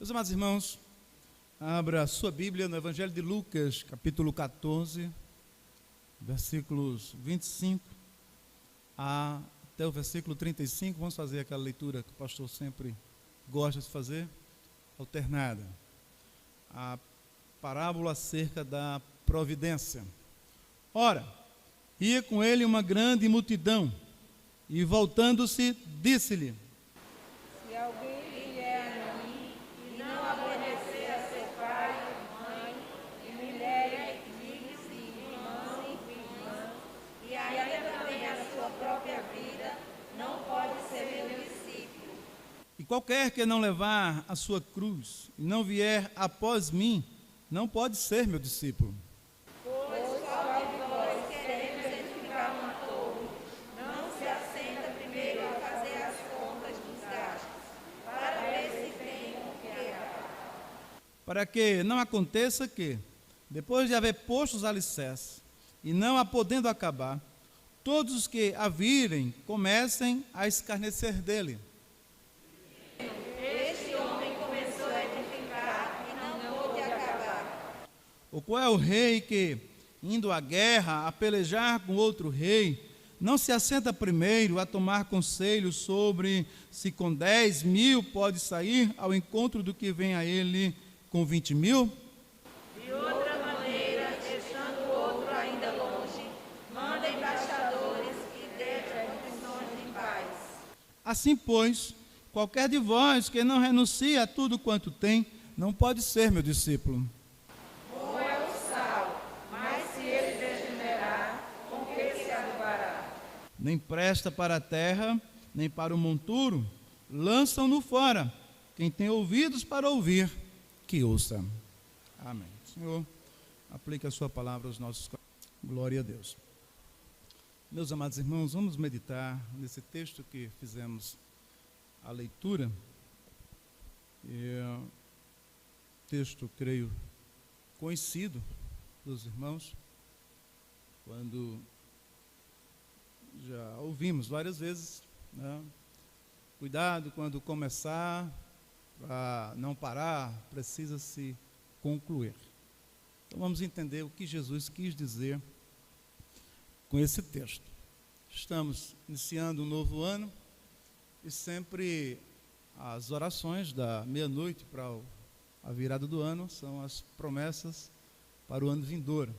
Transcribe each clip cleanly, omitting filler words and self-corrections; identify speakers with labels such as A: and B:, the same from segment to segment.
A: Meus amados irmãos, abra a sua Bíblia no Evangelho de Lucas, capítulo 14, versículos 25 até o versículo 35. Vamos fazer aquela leitura que o pastor sempre gosta de fazer, alternada. A parábola acerca da providência. Ora, ia com ele uma grande multidão, e voltando-se, disse-lhe:
B: Se alguém vier a mim e não aborrecer a seu pai, mãe, e mulher, filhos e irmãos e irmãs, e ainda também a sua própria vida, não pode ser meu discípulo.
A: E qualquer que não levar a sua cruz e não vier após mim, não pode ser meu discípulo.
B: Pois qual de vós, querendo edificar uma torre, não se assenta primeiro a fazer as contas dos gastos, para ver se tem com que acabar.
A: Para que não aconteça que, depois de haver posto os alicerces, e não a podendo acabar, todos os que a virem comecem a escarnecer dele.
B: Este homem começou a edificar e não pôde acabar.
A: Ou qual é o rei que, indo à guerra, a pelejar com outro rei, não se assenta primeiro a tomar conselho sobre se com 10.000 pode sair ao encontro do que vem a ele com 20.000?
B: De outra maneira, estando o outro ainda longe, manda embaixadores e dê condições de paz.
A: Assim, pois, qualquer de vós que não renuncie a tudo quanto tem, não pode ser meu discípulo.
B: Bom é o sal, mas se ele degenerar, com que se adubará?
A: Nem presta para a terra, nem para o monturo, lançam-no fora. Quem tem ouvidos para ouvir, que ouça. Amém. Senhor, aplique a sua palavra aos nossos corações. Glória a Deus. Meus amados irmãos, vamos meditar nesse texto que fizemos a leitura. Texto, creio, conhecido dos irmãos, quando já ouvimos várias vezes, né? Cuidado quando começar, para não parar, precisa se concluir. Então vamos entender o que Jesus quis dizer com esse texto. Estamos iniciando um novo ano e sempre as orações da meia-noite para a virada do ano são as promessas para o ano vindouro.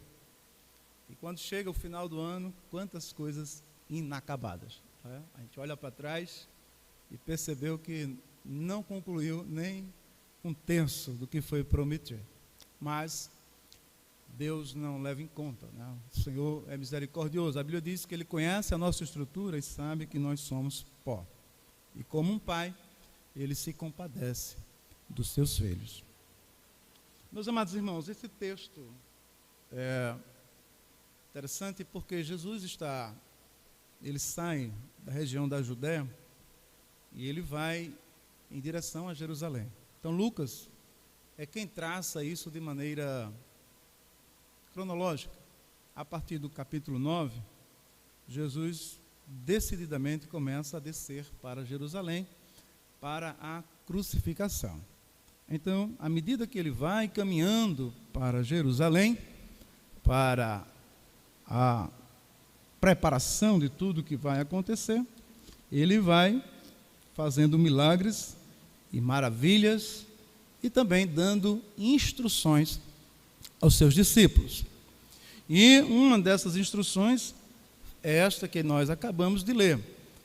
A: E quando chega o final do ano, quantas coisas inacabadas. Né? A gente olha para trás e percebeu que não concluiu nem um terço do que foi prometido. Mas Deus não leva em conta, né? O Senhor é misericordioso. A Bíblia diz que Ele conhece a nossa estrutura e sabe que nós somos pó. E como um pai, Ele se compadece dos seus filhos. Meus amados irmãos, esse texto é interessante porque Jesus ele sai da região da Judéia e ele vai em direção a Jerusalém. Então Lucas é quem traça isso de maneira cronológica. A partir do capítulo 9, Jesus decididamente começa a descer para Jerusalém para a crucificação. Então, à medida que ele vai caminhando para Jerusalém, para a preparação de tudo que vai acontecer, ele vai fazendo milagres e maravilhas e também dando instruções aos seus discípulos. E uma dessas instruções é esta que nós acabamos de ler.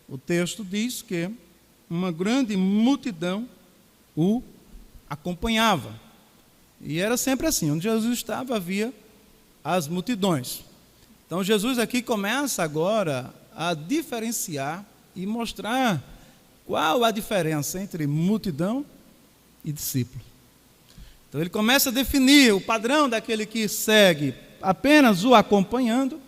A: O texto diz que uma grande multidão o acompanhava. E era sempre assim, onde Jesus estava havia as multidões. Então Jesus aqui começa agora a diferenciar e mostrar qual a diferença entre multidão e discípulo. Então ele começa a definir o padrão daquele que segue apenas o acompanhando.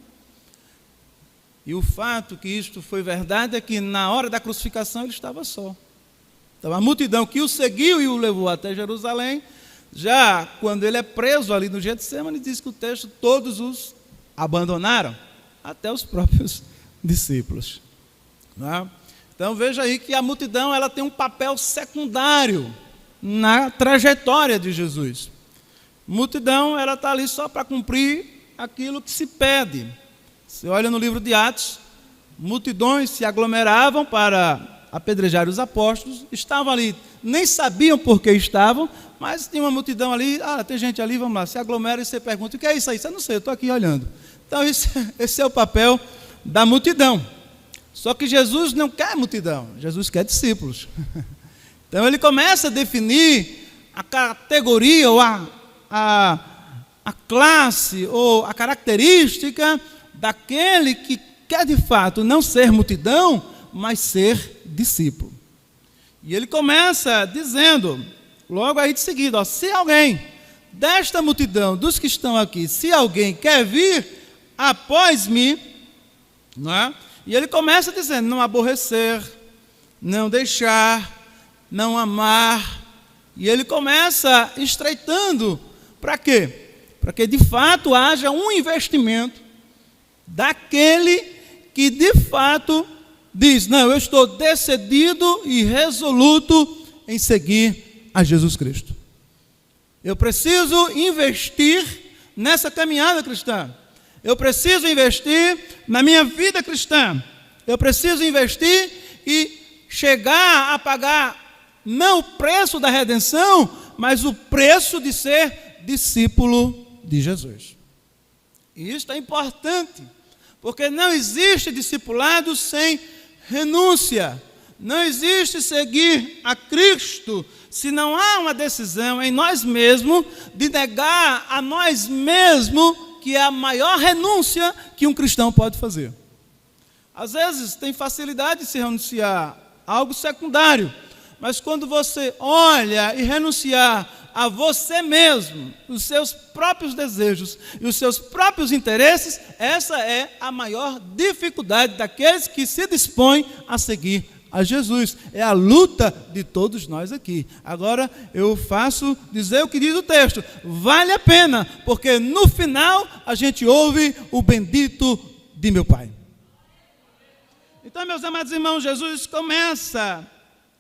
A: E o fato que isto foi verdade é que na hora da crucificação ele estava só. Então a multidão que o seguiu e o levou até Jerusalém, já quando ele é preso ali no Getsemane, diz que o texto, todos os abandonaram, até os próprios discípulos. Não é? Então veja aí que a multidão ela tem um papel secundário na trajetória de Jesus. Multidão, ela está ali só para cumprir aquilo que se pede. Você olha no livro de Atos, multidões se aglomeravam para apedrejar os apóstolos, estavam ali, nem sabiam por que estavam, mas tinha uma multidão ali, tem gente ali, vamos lá, se aglomera e você pergunta, o que é isso aí? Você não sei, eu estou aqui olhando. Então esse é o papel da multidão. Só que Jesus não quer multidão, Jesus quer discípulos. Então ele começa a definir a categoria ou a classe ou a característica daquele que quer de fato não ser multidão, mas ser discípulo. E ele começa dizendo, logo aí de seguida, se alguém desta multidão, dos que estão aqui, se alguém quer vir após mim, não é? E ele começa dizendo, não aborrecer, não deixar, não amar. E ele começa estreitando, para quê? Para que de fato haja um investimento daquele que de fato diz, não, eu estou decidido e resoluto em seguir a Jesus Cristo. Eu preciso investir nessa caminhada cristã. Eu preciso investir na minha vida cristã. Eu preciso investir e chegar a pagar não o preço da redenção, mas o preço de ser discípulo de Jesus. E isso é importante, porque não existe discipulado sem renúncia. Não existe seguir a Cristo se não há uma decisão em nós mesmos de negar a nós mesmos, que é a maior renúncia que um cristão pode fazer. Às vezes tem facilidade de se renunciar a algo secundário, mas quando você olha e renunciar a você mesmo, os seus próprios desejos e os seus próprios interesses, essa é a maior dificuldade daqueles que se dispõem a seguir a Jesus. É a luta de todos nós aqui. Agora eu faço dizer o que diz o texto, vale a pena, porque no final a gente ouve o bendito de meu Pai. Então, meus amados irmãos, Jesus começa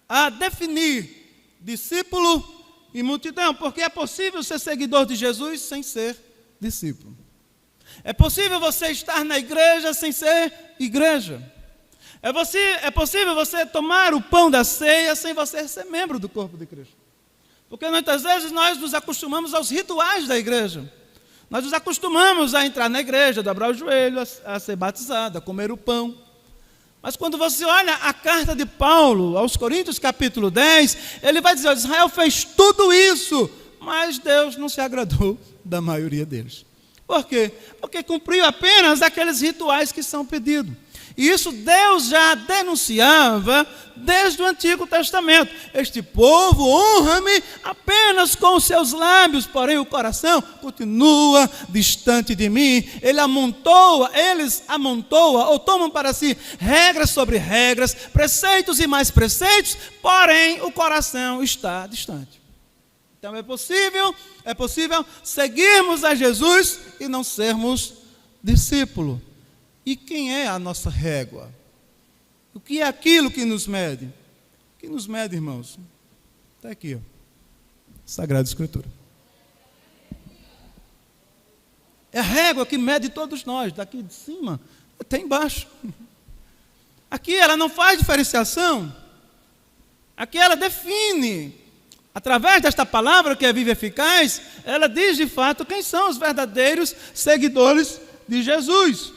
A: a definir discípulo e multidão, porque é possível ser seguidor de Jesus sem ser discípulo. É possível você estar na igreja sem ser igreja. É possível você tomar o pão da ceia sem você ser membro do corpo de Cristo. Porque muitas vezes nós nos acostumamos aos rituais da igreja. Nós nos acostumamos a entrar na igreja, dobrar o joelho, a ser batizado, a comer o pão. Mas quando você olha a carta de Paulo aos Coríntios capítulo 10, ele vai dizer, Israel fez tudo isso, mas Deus não se agradou da maioria deles. Por quê? Porque cumpriu apenas aqueles rituais que são pedidos. E isso Deus já denunciava desde o Antigo Testamento. Este povo honra-me apenas com os seus lábios, porém o coração continua distante de mim. Eles amontoam ou tomam para si regras sobre regras, preceitos e mais preceitos, porém o coração está distante. Então é possível seguirmos a Jesus e não sermos discípulos. E quem é a nossa régua? O que é aquilo que nos mede? O que nos mede, irmãos? Está aqui, ó. Sagrada Escritura. É a régua que mede todos nós, daqui de cima até embaixo. Aqui ela não faz diferenciação. Aqui ela define. Através desta palavra que é viva e eficaz, ela diz de fato quem são os verdadeiros seguidores de Jesus.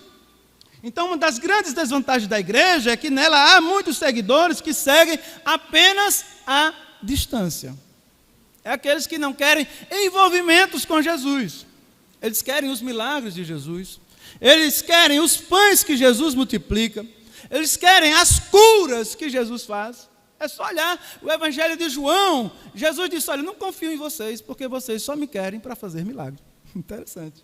A: Então, uma das grandes desvantagens da igreja é que nela há muitos seguidores que seguem apenas à distância. É aqueles que não querem envolvimentos com Jesus. Eles querem os milagres de Jesus. Eles querem os pães que Jesus multiplica. Eles querem as curas que Jesus faz. É só olhar o Evangelho de João. Jesus disse, olha, não confio em vocês, porque vocês só me querem para fazer milagre. Interessante.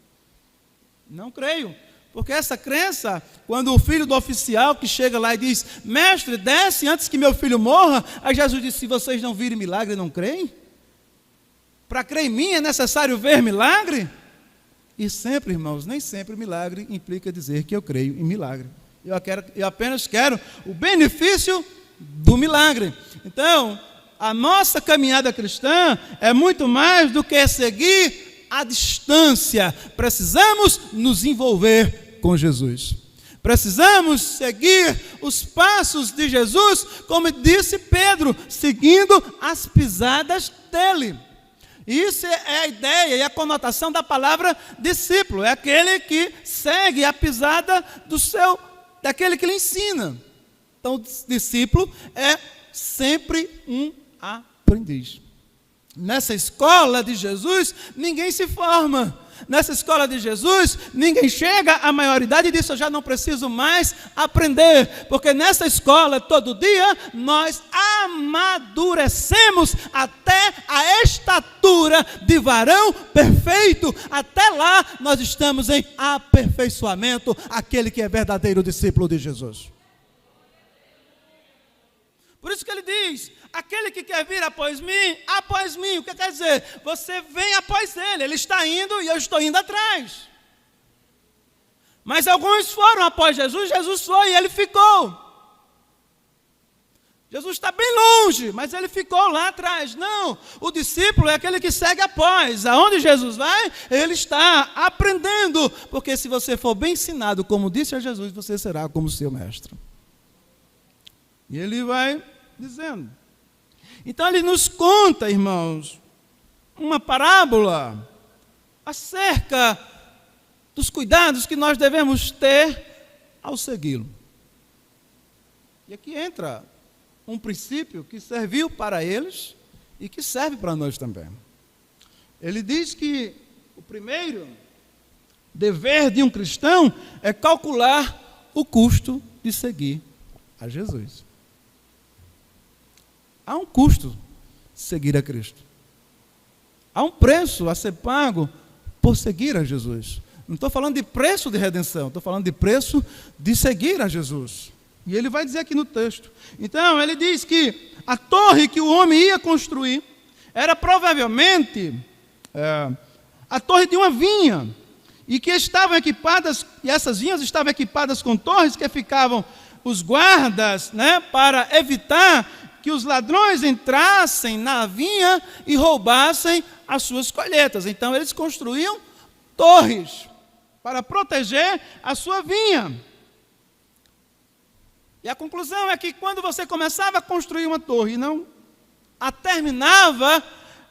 A: Não creio. Porque essa crença, quando o filho do oficial que chega lá e diz, mestre, desce antes que meu filho morra, aí Jesus disse, se vocês não virem milagre, não creem? Para crer em mim é necessário ver milagre? E sempre, irmãos, nem sempre milagre implica dizer que eu creio em milagre. Eu apenas quero o benefício do milagre. Então, a nossa caminhada cristã é muito mais do que seguir à distância. Precisamos nos envolver com Jesus. Precisamos seguir os passos de Jesus, como disse Pedro, seguindo as pisadas dele. Isso é a ideia e a conotação da palavra discípulo. É aquele que segue a pisada daquele que lhe ensina. Então, o discípulo é sempre um aprendiz. Nessa escola de Jesus, ninguém se forma. Nessa escola de Jesus, ninguém chega à maioridade e diz: eu já não preciso mais aprender. Porque nessa escola, todo dia, nós amadurecemos até a estatura de varão perfeito. Até lá, nós estamos em aperfeiçoamento, aquele que é verdadeiro discípulo de Jesus. Por isso que ele diz: aquele que quer vir após mim. O que quer dizer? Você vem após ele. Ele está indo e eu estou indo atrás. Mas alguns foram após Jesus. Jesus foi e ele ficou. Jesus está bem longe, mas ele ficou lá atrás. Não, o discípulo é aquele que segue após. Aonde Jesus vai, ele está aprendendo. Porque se você for bem ensinado, como disse a Jesus, você será como seu mestre. E ele vai dizendo. Então ele nos conta, irmãos, uma parábola acerca dos cuidados que nós devemos ter ao segui-lo. E aqui entra um princípio que serviu para eles e que serve para nós também. Ele diz que o primeiro dever de um cristão é calcular o custo de seguir a Jesus. Há um custo seguir a Cristo. Há um preço a ser pago por seguir a Jesus. Não estou falando de preço de redenção, estou falando de preço de seguir a Jesus. E ele vai dizer aqui no texto. Então, ele diz que a torre que o homem ia construir era provavelmente a torre de uma vinha. E que estavam equipadas, e essas vinhas estavam equipadas com torres que ficavam os guardas, para evitar que os ladrões entrassem na vinha e roubassem as suas colheitas. Então, eles construíam torres para proteger a sua vinha. E a conclusão é que quando você começava a construir uma torre e não a terminava,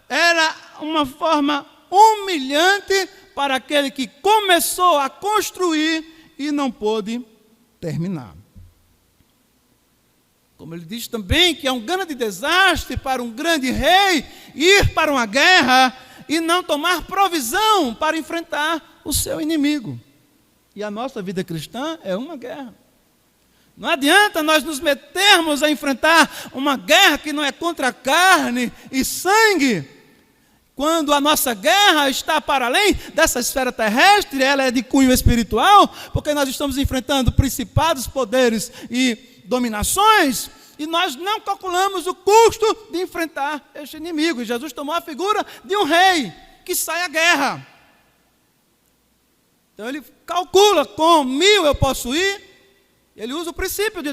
A: era uma forma humilhante para aquele que começou a construir e não pôde terminar. Como ele diz também que é um grande desastre para um grande rei ir para uma guerra e não tomar provisão para enfrentar o seu inimigo. E a nossa vida cristã é uma guerra. Não adianta nós nos metermos a enfrentar uma guerra que não é contra carne e sangue, quando a nossa guerra está para além dessa esfera terrestre, ela é de cunho espiritual, porque nós estamos enfrentando principados, poderes e dominações, e nós não calculamos o custo de enfrentar este inimigo. E Jesus tomou a figura de um rei que sai à guerra. Então ele calcula: com 1000 eu posso ir. Ele usa o princípio de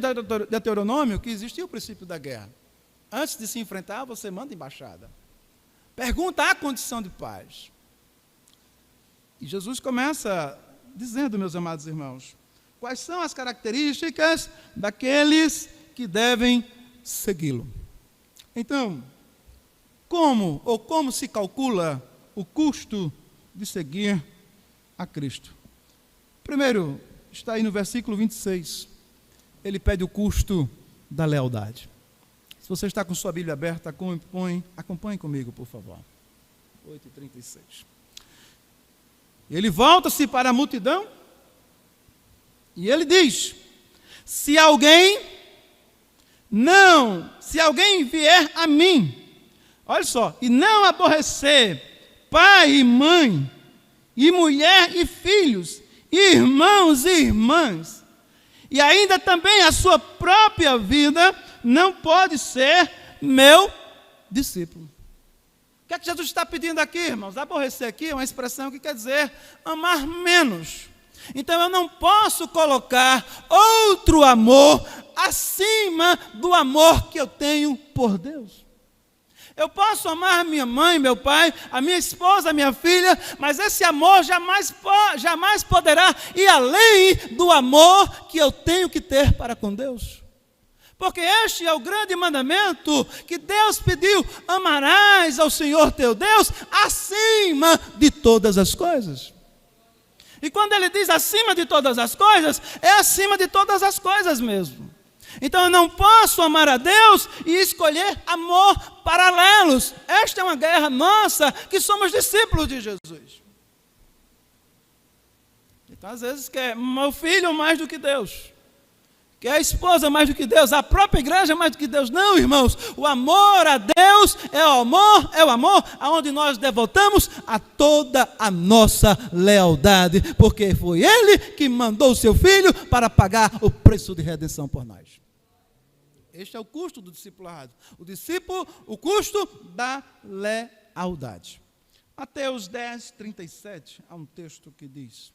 A: Deuteronômio, que existia o princípio da guerra. Antes de se enfrentar, você manda embaixada. Pergunta a condição de paz. E Jesus começa dizendo, meus amados irmãos, quais são as características daqueles que devem segui-lo. Então, como se calcula o custo de seguir a Cristo? Primeiro, está aí no versículo 26. Ele pede o custo da lealdade. Se você está com sua Bíblia aberta, acompanhe comigo, por favor. 8h36. Ele volta-se para a multidão e ele diz: se alguém vier a mim, olha só, e não aborrecer pai e mãe, e mulher e filhos, irmãos e irmãs, e ainda também a sua própria vida, não pode ser meu discípulo. O que é que Jesus está pedindo aqui, irmãos? Aborrecer aqui é uma expressão que quer dizer amar menos. Então eu não posso colocar outro amor acima do amor que eu tenho por Deus. Eu posso amar minha mãe, meu pai, a minha esposa, a minha filha, mas esse amor jamais poderá ir além do amor que eu tenho que ter para com Deus. Porque este é o grande mandamento que Deus pediu: amarás ao Senhor teu Deus acima de todas as coisas. E quando ele diz acima de todas as coisas, é acima de todas as coisas mesmo. Então eu não posso amar a Deus e escolher amor paralelos. Esta é uma guerra nossa, que somos discípulos de Jesus. Então às vezes quer meu filho mais do que Deus, quer a esposa mais do que Deus, a própria igreja mais do que Deus. Não, irmãos, o amor a Deus é o amor aonde nós devotamos a toda a nossa lealdade, porque foi Ele que mandou o seu Filho para pagar o preço de redenção por nós. Este é o custo do discipulado. O custo da lealdade. Mateus 10, 37, há um texto que diz: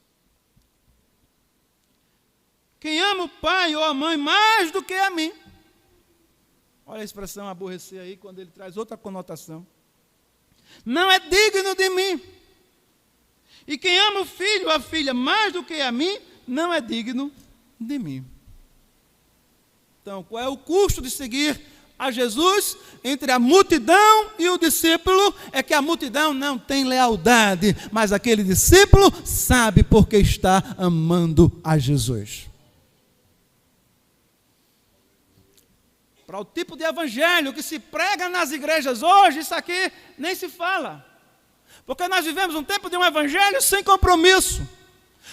A: quem ama o pai ou a mãe mais do que a mim. Olha a expressão aborrecer aí, quando ele traz outra conotação. Não é digno de mim. E quem ama o filho ou a filha mais do que a mim, não é digno de mim. Então, qual é o custo de seguir a Jesus entre a multidão e o discípulo? É que a multidão não tem lealdade, mas aquele discípulo sabe porque está amando a Jesus. Para o tipo de evangelho que se prega nas igrejas hoje, isso aqui nem se fala. Porque nós vivemos um tempo de um evangelho sem compromisso,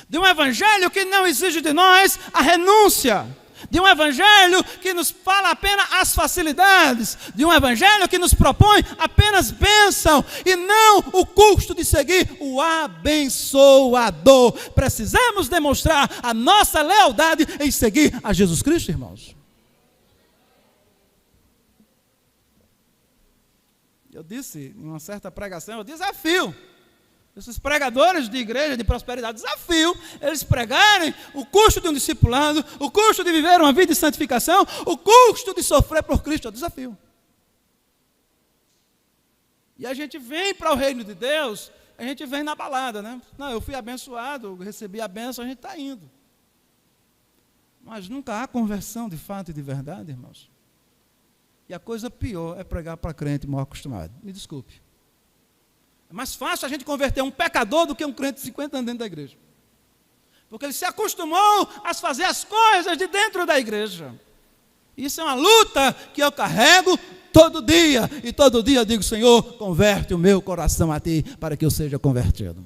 A: de um evangelho que não exige de nós a renúncia, de um evangelho que nos fala apenas as facilidades, de um evangelho que nos propõe apenas bênção e não o custo de seguir o abençoador. Precisamos demonstrar a nossa lealdade em seguir a Jesus Cristo, irmãos. Eu disse em uma certa pregação, eu desafio esses pregadores de igreja de prosperidade, desafio eles pregarem o custo de um discipulado, o custo de viver uma vida de santificação, o custo de sofrer por Cristo. É um desafio. E a gente vem para o reino de Deus, a gente vem na balada, né? Não, eu fui abençoado, eu recebi a bênção, a gente está indo. Mas nunca há conversão de fato e de verdade, irmãos. E a coisa pior é pregar para crente mal acostumado. Me desculpe. É mais fácil a gente converter um pecador do que um crente de 50 anos dentro da igreja. Porque ele se acostumou a fazer as coisas de dentro da igreja. Isso é uma luta que eu carrego todo dia. E todo dia eu digo: Senhor, converte o meu coração a Ti, para que eu seja convertido.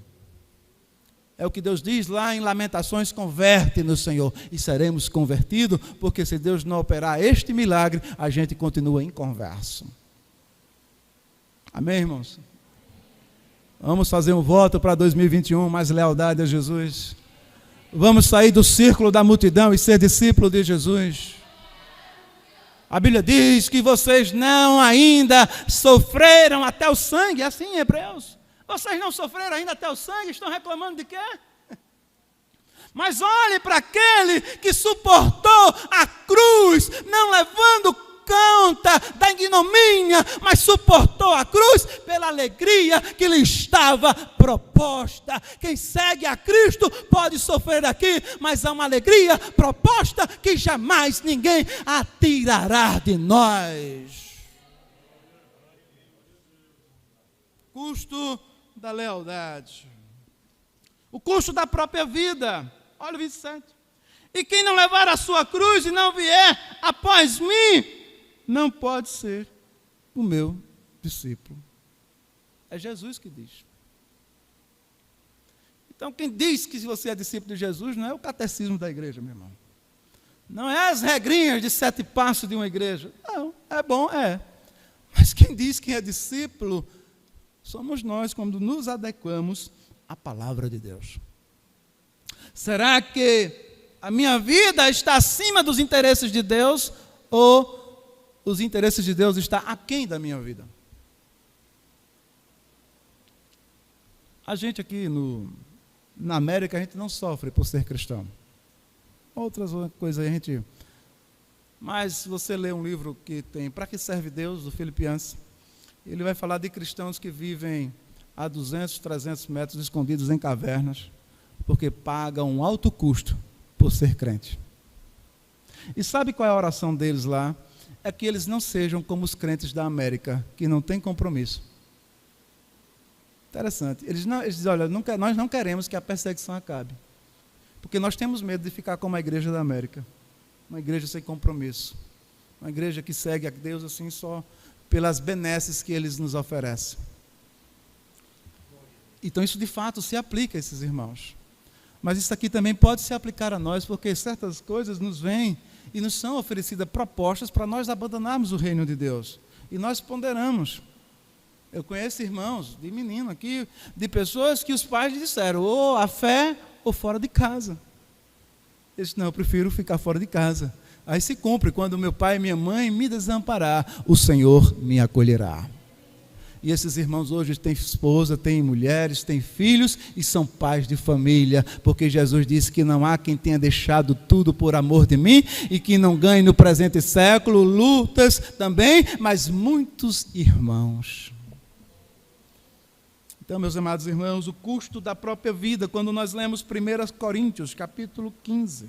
A: É o que Deus diz lá em Lamentações: converte-nos, Senhor, e seremos convertidos, porque se Deus não operar este milagre, a gente continua inconverso. Amém, irmãos? Vamos fazer um voto para 2021, mais lealdade a Jesus. Vamos sair do círculo da multidão e ser discípulo de Jesus. A Bíblia diz que vocês não ainda sofreram até o sangue, assim em Hebreus. Vocês não sofreram ainda até o sangue, estão reclamando de quê? Mas olhe para aquele que suportou a cruz, não levando conta da ignomínia, mas suportou a cruz pela alegria que lhe estava proposta. Quem segue a Cristo pode sofrer aqui, mas há uma alegria proposta que jamais ninguém atirará de nós. Custo da lealdade. O custo da própria vida. Olha o 27. E quem não levar a sua cruz e não vier após mim, não pode ser o meu discípulo. É Jesus que diz. Então, quem diz que você é discípulo de Jesus não é o catecismo da igreja, meu irmão. Não é as regrinhas de 7 passos de uma igreja. Não, é bom, é. Mas quem diz que é discípulo somos nós, quando nos adequamos à palavra de Deus. Será que a minha vida está acima dos interesses de Deus, ou os interesses de Deus estão aquém da minha vida? A gente aqui na América, a gente não sofre por ser cristão. Outras coisas a gente... Mas você lê um livro que tem Para que serve Deus, do Filipenses, Ele vai falar de cristãos que vivem a 200, 300 metros escondidos em cavernas, porque pagam um alto custo por ser crente. E sabe qual é a oração deles lá? É que eles não sejam como os crentes da América, que não têm compromisso. Interessante. Eles dizem, olha, nós não queremos que a perseguição acabe, porque nós temos medo de ficar como a igreja da América, uma igreja sem compromisso, uma igreja que segue a Deus assim só pelas benesses que eles nos oferecem. Então isso de fato se aplica a esses irmãos. Mas isso aqui também pode se aplicar a nós, porque certas coisas nos vêm e nos são oferecidas propostas para nós abandonarmos o reino de Deus. E nós ponderamos. Eu conheço irmãos de menino aqui, de pessoas que os pais disseram, ou a fé ou fora de casa. Eu disse, não, eu prefiro ficar fora de casa. Aí se cumpre, quando meu pai e minha mãe me desamparar, o Senhor me acolherá. E esses irmãos hoje têm esposa, têm mulheres, têm filhos e são pais de família, porque Jesus disse que não há quem tenha deixado tudo por amor de mim e que não ganhe no presente século lutas também, mas muitos irmãos. Então, meus amados irmãos, o custo da própria vida, quando nós lemos 1 Coríntios, capítulo 15,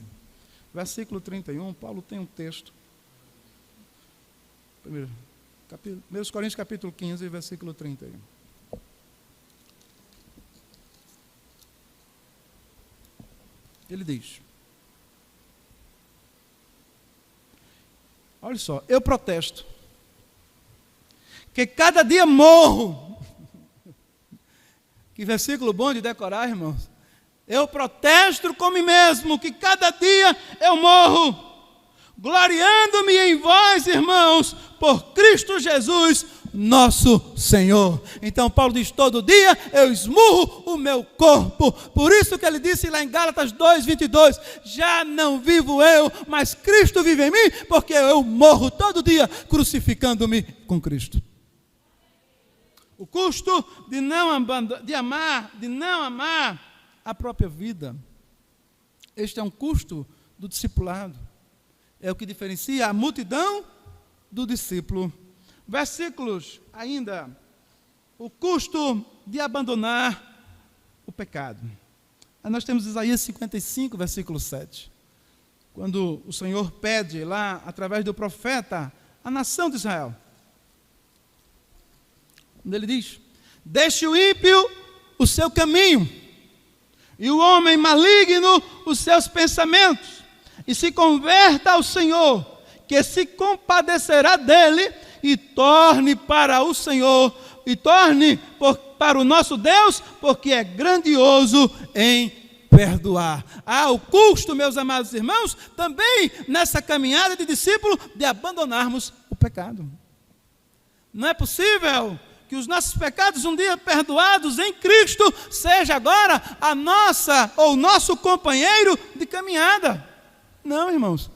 A: versículo 31, Paulo tem um texto. 1 Coríntios, capítulo 15, versículo 31. Ele diz, olha só, eu protesto que cada dia morro. Que versículo bom de decorar, irmãos. Eu protesto com mim mesmo que cada dia eu morro, gloriando-me em vós, irmãos, por Cristo Jesus, nosso Senhor. Então Paulo diz, todo dia eu esmurro o meu corpo. Por isso que ele disse lá em Gálatas 2:22, já não vivo eu, mas Cristo vive em mim, porque eu morro todo dia crucificando-me com Cristo. O custo de não amar a própria vida. Este é um custo do discipulado. É o que diferencia a multidão do discípulo. Versículos ainda. O custo de abandonar o pecado. Aí nós temos Isaías 55, versículo 7. Quando o Senhor pede lá, através do profeta, a nação de Israel. Onde ele diz, deixe o ímpio o seu caminho, e o homem maligno os seus pensamentos, e se converta ao Senhor, que se compadecerá dele, e torne para o Senhor, e torne para o nosso Deus, porque é grandioso em perdoar. Há o custo, meus amados irmãos, também nessa caminhada de discípulo, de abandonarmos o pecado. Não é possível que os nossos pecados um dia perdoados em Cristo seja agora a nossa ou o nosso companheiro de caminhada. Não, irmãos.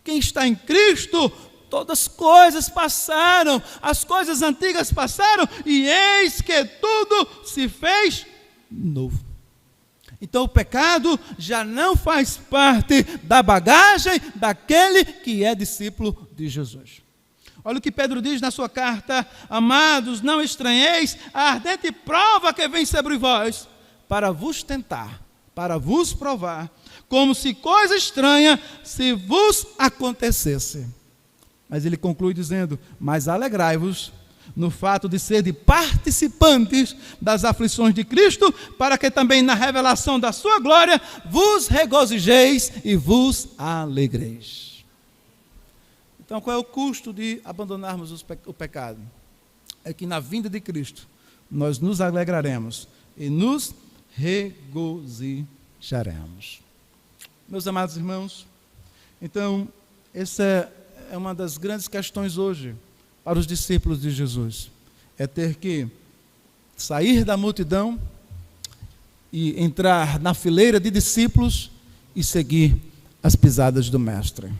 A: Quem está em Cristo, todas as coisas passaram, as coisas antigas passaram e eis que tudo se fez novo. Então o pecado já não faz parte da bagagem daquele que é discípulo de Jesus. Olha o que Pedro diz na sua carta, amados, não estranheis a ardente prova que vem sobre vós, para vos tentar, para vos provar, como se coisa estranha se vos acontecesse. Mas ele conclui dizendo, mas alegrai-vos no fato de serem participantes das aflições de Cristo, para que também na revelação da sua glória vos regozijeis e vos alegreis. Então, qual é o custo de abandonarmos o pecado? É que na vinda de Cristo, nós nos alegraremos e nos regozijaremos. Meus amados irmãos, então, essa é uma das grandes questões hoje para os discípulos de Jesus. É ter que sair da multidão e entrar na fileira de discípulos e seguir as pisadas do Mestre.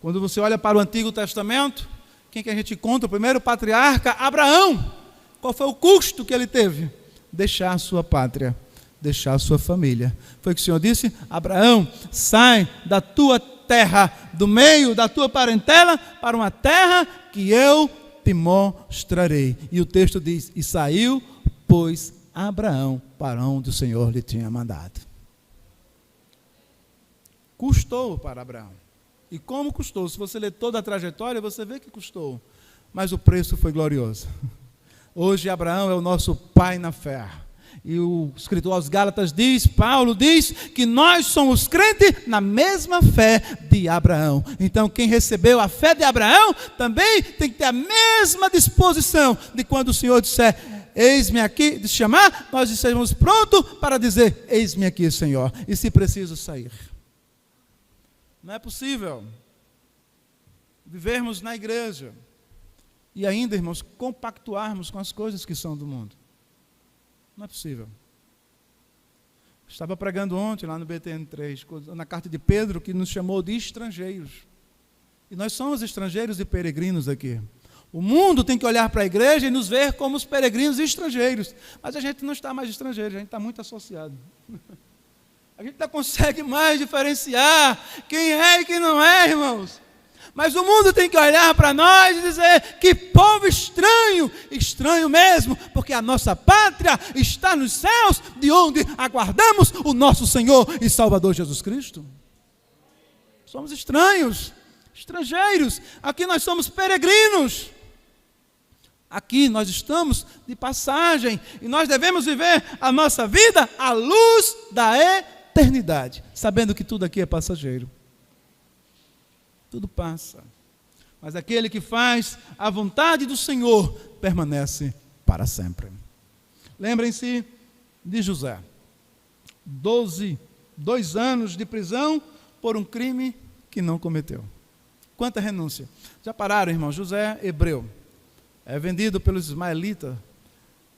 A: Quando você olha para o Antigo Testamento, quem que a gente encontra? O primeiro patriarca, Abraão. Qual foi o custo que ele teve? Deixar a sua pátria, deixar a sua família. Foi o que o Senhor disse? Abraão, sai da tua terra, do meio da tua parentela, para uma terra que eu te mostrarei. E o texto diz, e saiu, pois, Abraão para onde o Senhor lhe tinha mandado. Custou para Abraão. E como custou? Se você ler toda a trajetória, você vê que custou. Mas o preço foi glorioso. Hoje Abraão é o nosso pai na fé. E o escritor aos Gálatas diz, Paulo diz, que nós somos crentes na mesma fé de Abraão. Então quem recebeu a fé de Abraão, também tem que ter a mesma disposição de quando o Senhor disser, eis-me aqui, de chamar, nós estamos prontos para dizer, eis-me aqui, Senhor. E se preciso sair. Não é possível vivermos na igreja e ainda, irmãos, compactuarmos com as coisas que são do mundo. Não é possível. Estava pregando ontem lá no BTN3, na carta de Pedro, que nos chamou de estrangeiros. E nós somos estrangeiros e peregrinos aqui. O mundo tem que olhar para a igreja e nos ver como os peregrinos e estrangeiros. Mas a gente não está mais estrangeiro, a gente está muito associado. A gente não consegue mais diferenciar quem é e quem não é, irmãos. Mas o mundo tem que olhar para nós e dizer, que povo estranho, estranho mesmo, porque a nossa pátria está nos céus, de onde aguardamos o nosso Senhor e Salvador Jesus Cristo. Somos estranhos, estrangeiros, aqui nós somos peregrinos. Aqui nós estamos de passagem e nós devemos viver a nossa vida à luz da eternidade, sabendo que tudo aqui é passageiro. Tudo passa. Mas aquele que faz a vontade do Senhor permanece para sempre. Lembrem-se de José. 2 anos de prisão por um crime que não cometeu. Quanta renúncia. Já pararam, irmão? José, hebreu. É vendido pelos ismaelitas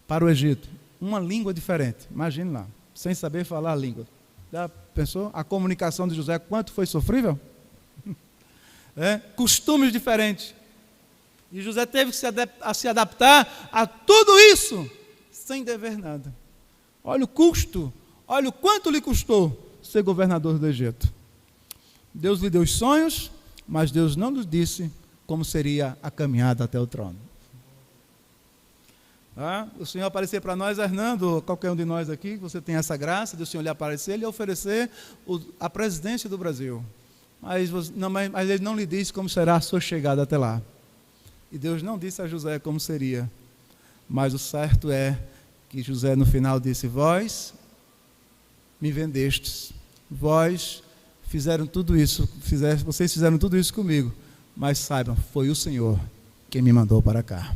A: para o Egito. Uma língua diferente. Imagine lá. Sem saber falar a língua. Já pensou? A comunicação de José, quanto foi sofrível? Costumes diferentes. E José teve que se adaptar a tudo isso, sem dever nada. Olha o custo, olha o quanto lhe custou ser governador do Egito. Deus lhe deu os sonhos, mas Deus não lhe disse como seria a caminhada até o trono. O Senhor aparecer para nós, Hernando, qualquer um de nós aqui, você tem essa graça de o Senhor lhe aparecer e lhe oferecer a presidência do Brasil. Mas ele não lhe disse como será a sua chegada até lá. E Deus não disse a José como seria. Mas o certo é que José no final disse, vós me vendestes, vós fizeram tudo isso, vocês fizeram tudo isso comigo, mas saibam, foi o Senhor quem me mandou para cá.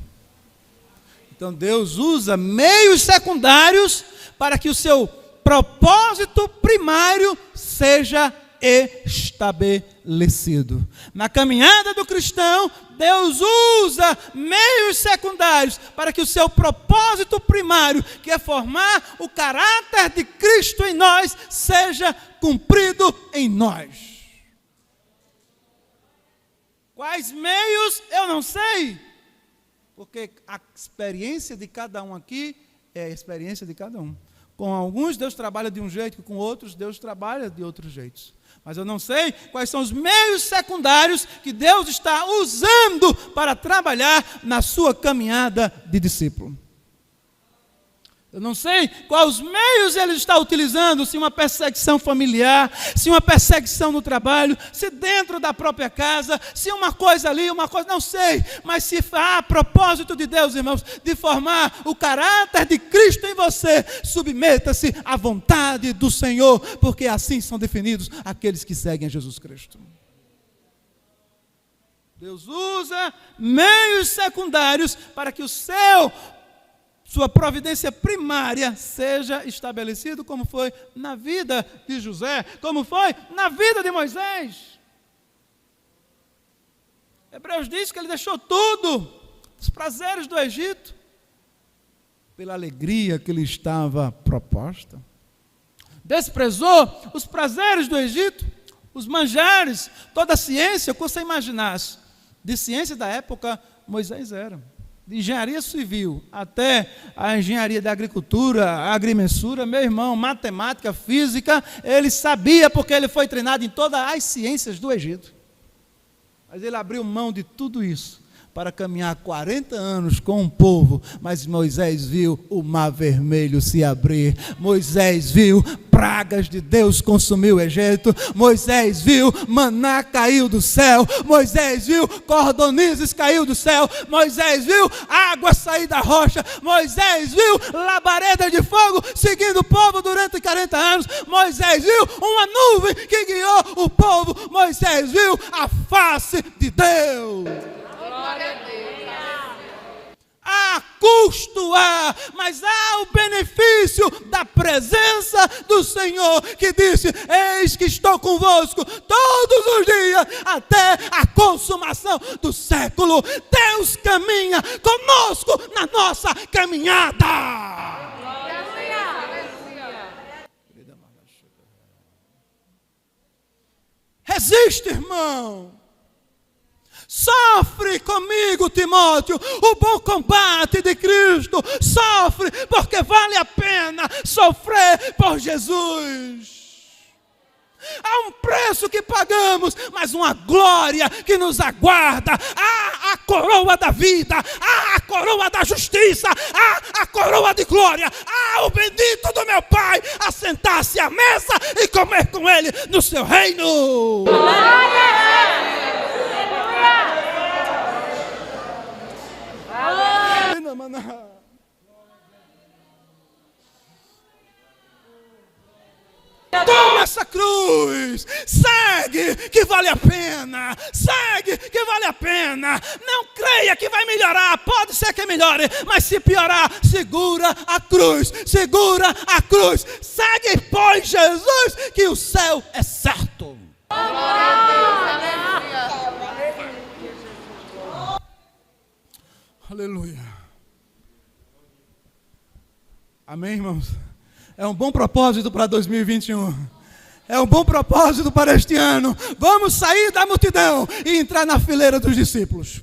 A: Então Deus usa meios secundários para que o seu propósito primário seja estabelecido. Na caminhada do cristão, Deus usa meios secundários para que o seu propósito primário, que é formar o caráter de Cristo em nós, seja cumprido em nós. Quais meios? Eu não sei. Porque a experiência de cada um aqui é a experiência de cada um. Com alguns Deus trabalha de um jeito, com outros Deus trabalha de outros jeitos. Mas eu não sei quais são os meios secundários que Deus está usando para trabalhar na sua caminhada de discípulo. Eu não sei quais os meios ele está utilizando, se uma perseguição familiar, se uma perseguição no trabalho, se dentro da própria casa, se uma coisa ali, uma coisa, não sei. Mas se há propósito de Deus, irmãos, de formar o caráter de Cristo em você, submeta-se à vontade do Senhor, porque assim são definidos aqueles que seguem a Jesus Cristo. Deus usa meios secundários para que sua providência primária seja estabelecido, como foi na vida de José, como foi na vida de Moisés. Hebreus diz que ele deixou tudo, os prazeres do Egito, pela alegria que lhe estava proposta. Desprezou os prazeres do Egito, os manjares, toda a ciência, o que você imaginasse. De ciência da época, Moisés era. De engenharia civil até a engenharia da agricultura, a agrimensura, meu irmão, matemática, física, ele sabia porque ele foi treinado em todas as ciências do Egito. Mas ele abriu mão de tudo isso para caminhar 40 anos com o povo, mas Moisés viu o mar vermelho se abrir, Moisés viu pragas de Deus consumir o Egito, Moisés viu maná caiu do céu, Moisés viu cordonizes caiu do céu, Moisés viu água sair da rocha, Moisés viu labareda de fogo seguindo o povo durante 40 anos, Moisés viu uma nuvem que guiou o povo, Moisés viu a face de Deus.
B: Glória a Deus.
A: Há custo, mas há o benefício da presença do Senhor, que disse: eis que estou convosco todos os dias, até a consumação do século. Deus caminha conosco na nossa caminhada. Resiste, irmão. Sofre comigo, Timóteo, o bom combate de Cristo. Sofre, porque vale a pena sofrer por Jesus. Há um preço que pagamos, mas uma glória que nos aguarda. Há a coroa da vida, há a coroa da justiça, há a coroa de glória. Há o bendito do meu Pai a sentar-se à mesa e comer com Ele no seu reino. Toma essa cruz, segue que vale a pena, segue que vale a pena. Não creia que vai melhorar, pode ser que melhore, mas se piorar, segura a cruz, segura a cruz. Segue, pois, Jesus, que o céu é certo. Aleluia. Amém, irmãos? É um bom propósito para 2021. É um bom propósito para este ano. Vamos sair da multidão e entrar na fileira dos discípulos.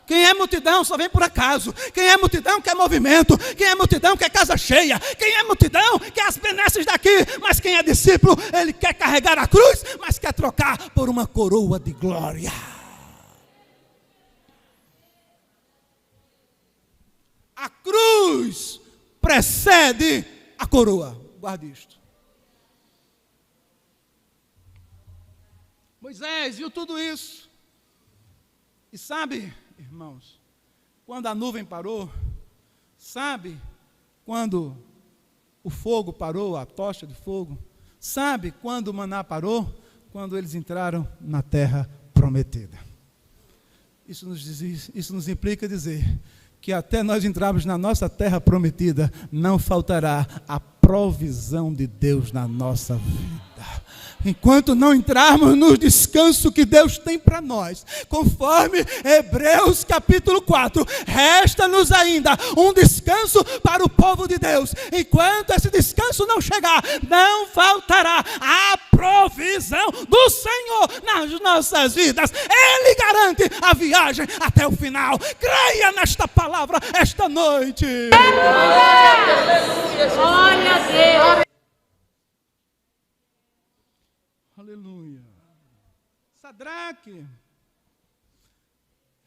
A: Quem é multidão só vem por acaso. Quem é multidão quer movimento. Quem é multidão quer casa cheia. Quem é multidão quer as benesses daqui. Mas quem é discípulo, ele quer carregar a cruz, mas quer trocar por uma coroa de glória. A cruz precede a coroa. Guarde isto. Moisés viu tudo isso. E sabe, irmãos, quando a nuvem parou, sabe quando o fogo parou, a tocha de fogo, sabe quando o maná parou? Quando eles entraram na terra prometida. Isso nos implica dizer que até nós entrarmos na nossa terra prometida, não faltará a provisão de Deus na nossa vida. Enquanto não entrarmos no descanso que Deus tem para nós, conforme Hebreus capítulo 4, resta-nos ainda um descanso para o povo de Deus. Enquanto esse descanso não chegar, não faltará a provisão do Senhor nas nossas vidas. Ele garante a viagem até o final. Creia nesta palavra esta noite.
B: Glória a Deus.
A: Aleluia. Sadraque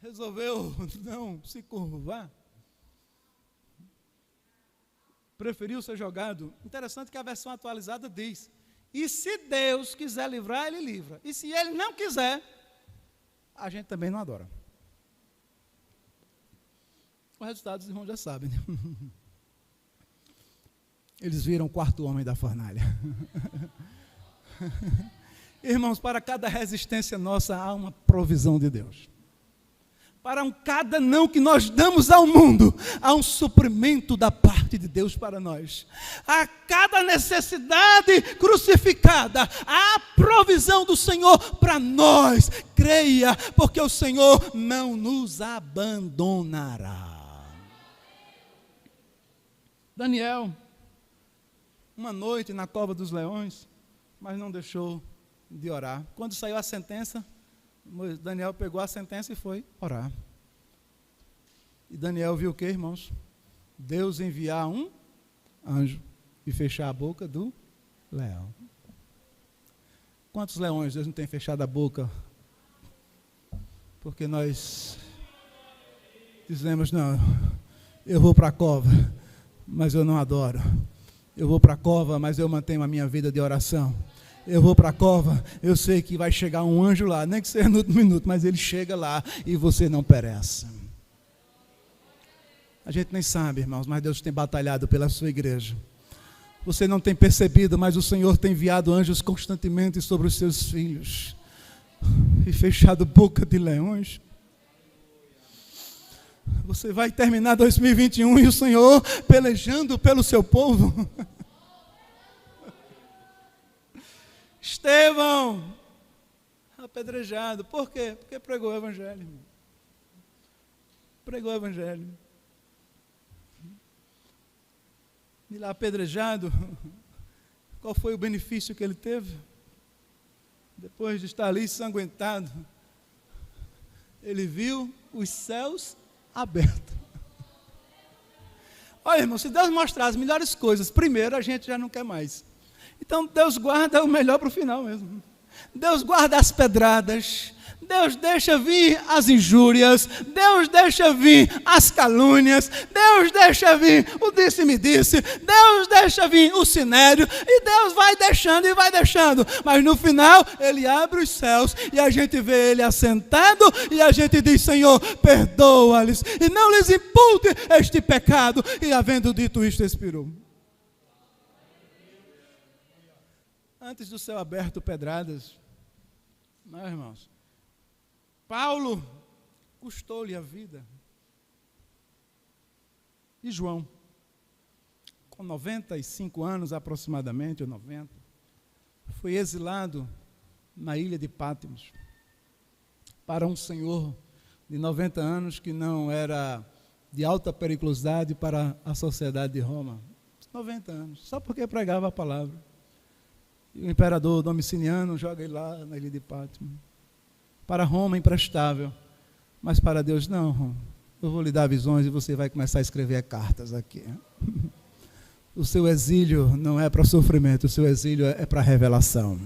A: resolveu não se curvar. Preferiu ser jogado. Interessante que a versão atualizada diz: e se Deus quiser livrar, Ele livra. E se Ele não quiser, a gente também não adora. O resultado os irmãos já sabem. Né? Eles viram o quarto homem da fornalha. Irmãos, para cada resistência nossa há uma provisão de Deus. Para cada não que nós damos ao mundo, há um suprimento da parte de Deus para nós. A cada necessidade crucificada, há a provisão do Senhor para nós. Creia, porque o Senhor não nos abandonará. Daniel, uma noite na cova dos leões, mas não deixou de orar. Quando saiu a sentença, Daniel pegou a sentença e foi orar. E Daniel viu o que, irmãos? Deus enviar um anjo e fechar a boca do leão. Quantos leões Deus não tem fechado a boca Porque nós dizemos, não, eu vou para a cova, mas eu não adoro. Eu vou para a cova, mas eu mantenho a minha vida de oração. Eu vou para a cova, eu sei que vai chegar um anjo lá, nem que seja no último minuto, mas ele chega lá e você não perece. A gente nem sabe, irmãos, mas Deus tem batalhado pela sua igreja. Você não tem percebido, mas o Senhor tem enviado anjos constantemente sobre os seus filhos e fechado boca de leões. Você vai terminar 2021 e o Senhor pelejando pelo seu povo. Estevão, apedrejado. Por quê? Porque pregou o evangelho. Irmão. Pregou o evangelho. E lá apedrejado, qual foi o benefício que ele teve? Depois de estar ali ensanguentado, ele viu os céus abertos. Olha, irmão, se Deus mostrar as melhores coisas, primeiro a gente já não quer mais. Então Deus guarda o melhor para o final mesmo. Deus guarda as pedradas, Deus deixa vir as injúrias, Deus deixa vir as calúnias, Deus deixa vir o disse-me-disse, Deus deixa vir o sinédrio, e Deus vai deixando e vai deixando, mas no final Ele abre os céus e a gente vê Ele assentado e a gente diz, Senhor, perdoa-lhes e não lhes impute este pecado, e havendo dito isto, expirou. Antes do céu aberto, pedradas, não, irmãos, Paulo custou-lhe a vida. E João, com 95 anos aproximadamente, ou 90, foi exilado na ilha de Patmos para um senhor de 90 anos que não era de alta periculosidade para a sociedade de Roma. 90 anos, só porque pregava a palavra. E o imperador Domiciano joga ele lá na ilha de Patmos. Para Roma, imprestável. Mas para Deus, não. Eu vou lhe dar visões e você vai começar a escrever cartas aqui. O seu exílio não é para sofrimento, o seu exílio é para revelação.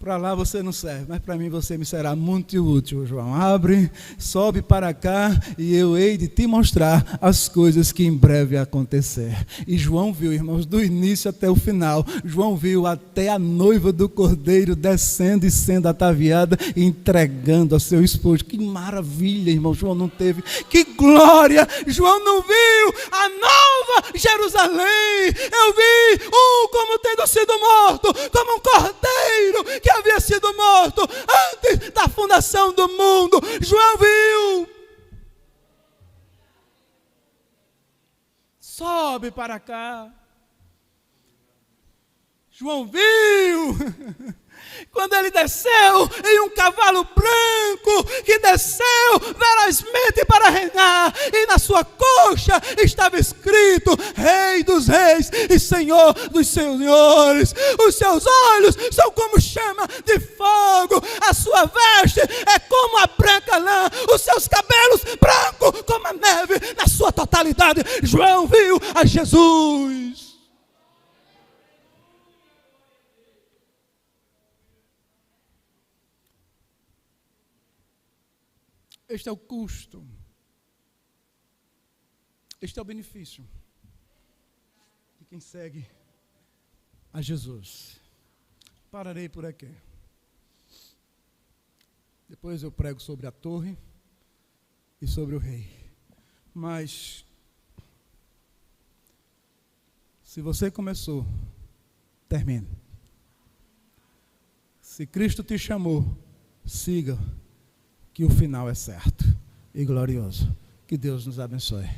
A: Para lá você não serve, mas para mim você me será muito útil, João. Abre, sobe para cá e eu hei de te mostrar as coisas que em breve acontecer. E João viu, irmãos, do início até o final. João viu até a noiva do Cordeiro descendo e sendo ataviada e entregando a seu esposo. Que maravilha, irmão. João não teve. Que glória! João não viu a nova Jerusalém. Eu vi como tendo sido morto, como um cordeiro que havia sido morto antes da fundação do mundo. João viu. Sobe para cá. João viu. Quando ele desceu em um cavalo branco, que desceu velozmente para reinar, e na sua coxa estava escrito, Rei dos reis e Senhor dos senhores. Os seus olhos são como chama de fogo, a sua veste é como a branca lã, os seus cabelos brancos como a neve, na sua totalidade. João viu a Jesus. Este é o custo. Este é o benefício de quem segue a Jesus. Pararei por aqui. Depois eu prego sobre a torre e sobre o rei. Mas, se você começou, termine. Se Cristo te chamou, siga, que o final é certo e glorioso. Que Deus nos abençoe.